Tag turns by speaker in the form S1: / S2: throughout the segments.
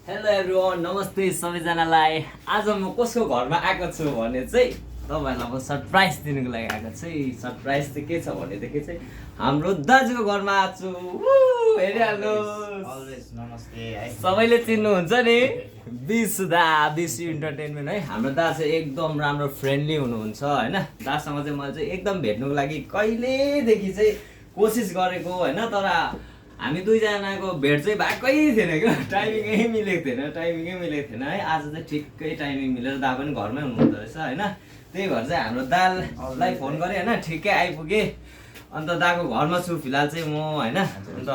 S1: Hello everyone, नमस्ते सबैजनालाई। आज म कसको घरमा आएको छु भने चाहिँ तपाईँहरूलाई म सरप्राइज दिनुको लागि आएको छु। सरप्राइज चाहिँ के छ भनेदेखि चाहिँ हाम्रो दाजुको घरमा आएको छु। हेरिहाल्नुहोस्,
S2: नमस्ते है।
S1: सबैले चिन्नुहुन्छ नि, बिसु इन्टरटेनमेन्ट है। हाम्रो दा चाहिँ एकदम राम्रो फ्रेन्डली हुनुहुन्छ होइन। दासँग चाहिँ मैले चाहिँ एकदम भेट्नुको लागि कहिलेदेखि चाहिँ कोसिस गरेको होइन, तर हामी दुईजनाको भेट चाहिँ भएकै थिएन क्या। टाइमिङै मिलेको थिएन है। आज चाहिँ ठिक्कै टाइमिङ मिलेर दा पनि घरमै हुनुहुँदो रहेछ होइन। त्यही भएर चाहिँ हाम्रो दालाई फोन गरेँ होइन, ठिक्कै आइपुगेँ। अन्त दाको घरमा छु फिलहाल चाहिँ म होइन। अन्त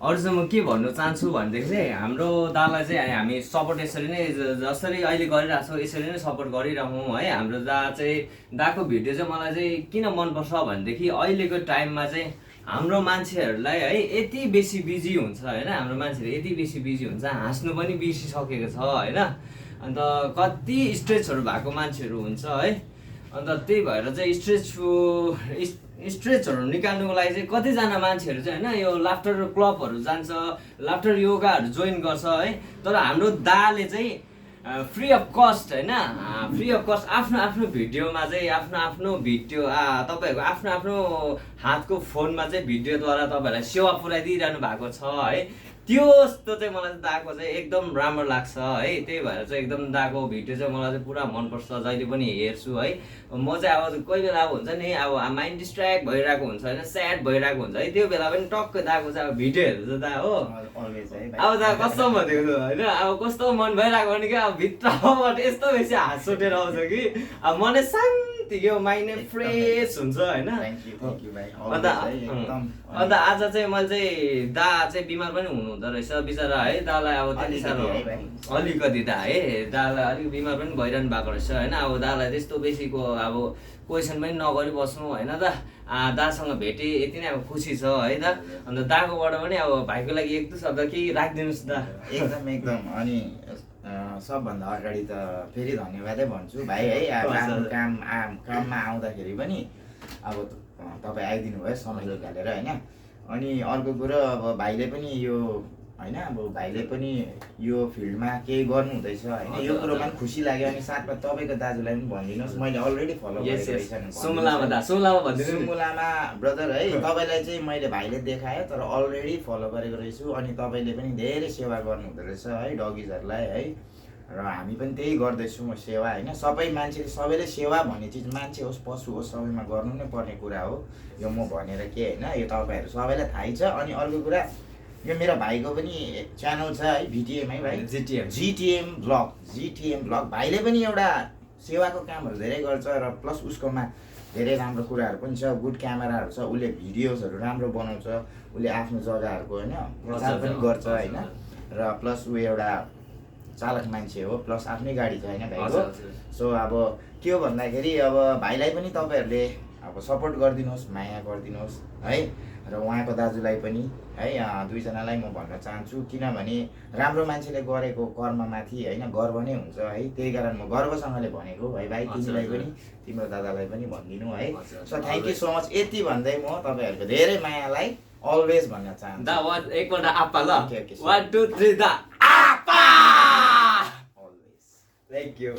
S1: अरू चाहिँ म के भन्नु चाहन्छु भनेदेखि चाहिँ हाम्रो दालाई चाहिँ हामी सपोर्ट यसरी नै जसरी अहिले गरिरहेको छौँ यसरी नै सपोर्ट गरिरहौँ है। हाम्रो दा चाहिँ दाको भिडियो चाहिँ मलाई चाहिँ किन मनपर्छ भनेदेखि अहिलेको टाइममा चाहिँ हाम्रो मान्छेहरूलाई है यति बेसी बिजी हुन्छ होइन। हाम्रो मान्छेहरू यति बेसी बिजी हुन्छ, हाँस्नु पनि बिर्सिसकेको छ होइन। अन्त कति स्ट्रेसहरू भएको मान्छेहरू हुन्छ है। अन्त त्यही भएर चाहिँ स्ट्रेसहरू निकाल्नुको लागि चाहिँ कतिजना मान्छेहरू चाहिँ होइन यो लाफ्टर क्लबहरू जान्छ, लाफ्टर योगाहरू जोइन गर्छ है। तर हाम्रो दाले चाहिँ फ्री अफ कस्ट होइन, फ्री अफ कस्ट आफ्नो आफ्नो भिडियोमा चाहिँ आफ्नो भिडियो तपाईँहरूको आफ्नो हातको फोनमा चाहिँ भिडियोद्वारा तपाईँहरूलाई सेवा पुऱ्याइदिइरहनु भएको छ है। त्यस्तो चाहिँ मलाई चाहिँ दाको चाहिँ एकदम राम्रो लाग्छ है। त्यही भएर चाहिँ एकदम दाको भिडियो चाहिँ मलाई चाहिँ पुरा मनपर्छ, जहिले पनि हेर्छु है। म चाहिँ अब कोही बेला अब हुन्छ नि, अब माइन्ड डिस्ट्र्याक्ट भइरहेको हुन्छ होइन, स्याड भइरहेको हुन्छ है, त्यो बेला पनि टक्कै दाको चाहिँ अब भिडियो हेर्छु दा हो। अब दा कस्तो भनेको होइन, अब कस्तो मन भइरहेको भने क्या, अब भित्रबाट यस्तो बेसी हाँस उठेर आउँछ कि अब मनै शान्ति के माइन्ड फ्रेस हुन्छ होइन। अन्त आज चाहिँ मैले चाहिँ दा चाहिँ बिमार पनि हुनुहुँदो रहेछ बिचरा है। दालाई अब त्यति साह्रो अलिकति दा है, दालाई अलिक बिमार पनि भइरहनु भएको रहेछ होइन। अब दालाई त्यस्तो बेसीको अब क्वेसन पनि नगरी बस्नु होइन दा। दासँग भेटेँ यति नै अब खुसी छ है दा। अन्त दाकोबाट पनि अब भाइको लागि एक दुई शब्द केही राखिदिनुहोस् दा।
S2: एकदम अनि सबभन्दा अगाडि त फेरि धन्यवादै भन्छु भाइ है। आफ्नो काममा आउँदाखेरि पनि अब तपाईँ आइदिनु भयो समय निकालेर होइन। अनि अर्को कुरो अब भाइले पनि यो होइन, अब भाइले पनि यो फिल्डमा केही गर्नु हुँदैछ होइन, यो कुरोमा पनि खुसी लाग्यो। अनि साथमा तपाईँको दाजुलाई पनि भनिदिनुहोस्, मैले अलरेडी फलो गरेको सुमुलामा ब्रदर है। तपाईँलाई चाहिँ मैले भाइले देखायो तर अलरेडी फलो गरेको रहेछु। अनि तपाईँले पनि धेरै सेवा गर्नुहुँदो रहेछ है डगिजहरूलाई है। र हामी पनि त्यही गर्दैछौँ सेवा होइन। सबै मान्छेले सबैले सेवा भन्ने चिज मान्छे होस् पशु होस् सबैमा गर्नु नै पर्ने कुरा हो। यो म भनेर के होइन, यो तपाईँहरू सबैलाई थाहै छ। अनि अर्को कुरा, यो मेरो भाइको पनि च्यानल छ है, भिटिएम है भाइ, जिटिएम ब्लग। भाइले पनि एउटा सेवाको कामहरू धेरै गर्छ र प्लस उसकोमा धेरै राम्रो कुराहरू पनि छ, गुड क्यामेराहरू छ, उसले भिडियोजहरू राम्रो बनाउँछ, उसले आफ्नो जग्गाहरूको होइन प्रचार पनि गर्छ होइन। र प्लस ऊ एउटा चालक मान्छे हो, प्लस आफ्नै गाडी छ होइन भाइको। सो अब के हो भन्दाखेरि अब भाइलाई पनि तपाईँहरूले अब सपोर्ट गरिदिनुहोस्, माया गरिदिनुहोस् है। र उहाँको दाजुलाई पनि है, दुईजनालाई म भन्न चाहन्छु, किनभने राम्रो मान्छेले गरेको कर्ममाथि होइन गर्व नै हुन्छ है। त्यही कारण म गर्वसँगले भनेको है भाइ, तिमीलाई पनि तिम्रो दादालाई पनि भनिदिनु है। So thank you so much. यति भन्दै म तपाईँहरूको धेरै मायालाई अलवेज भन्न चाहन्छु।
S1: दा एकपल्ट आप्पा ल, 1 2 3 दा
S2: आप्पा।
S1: Thank you.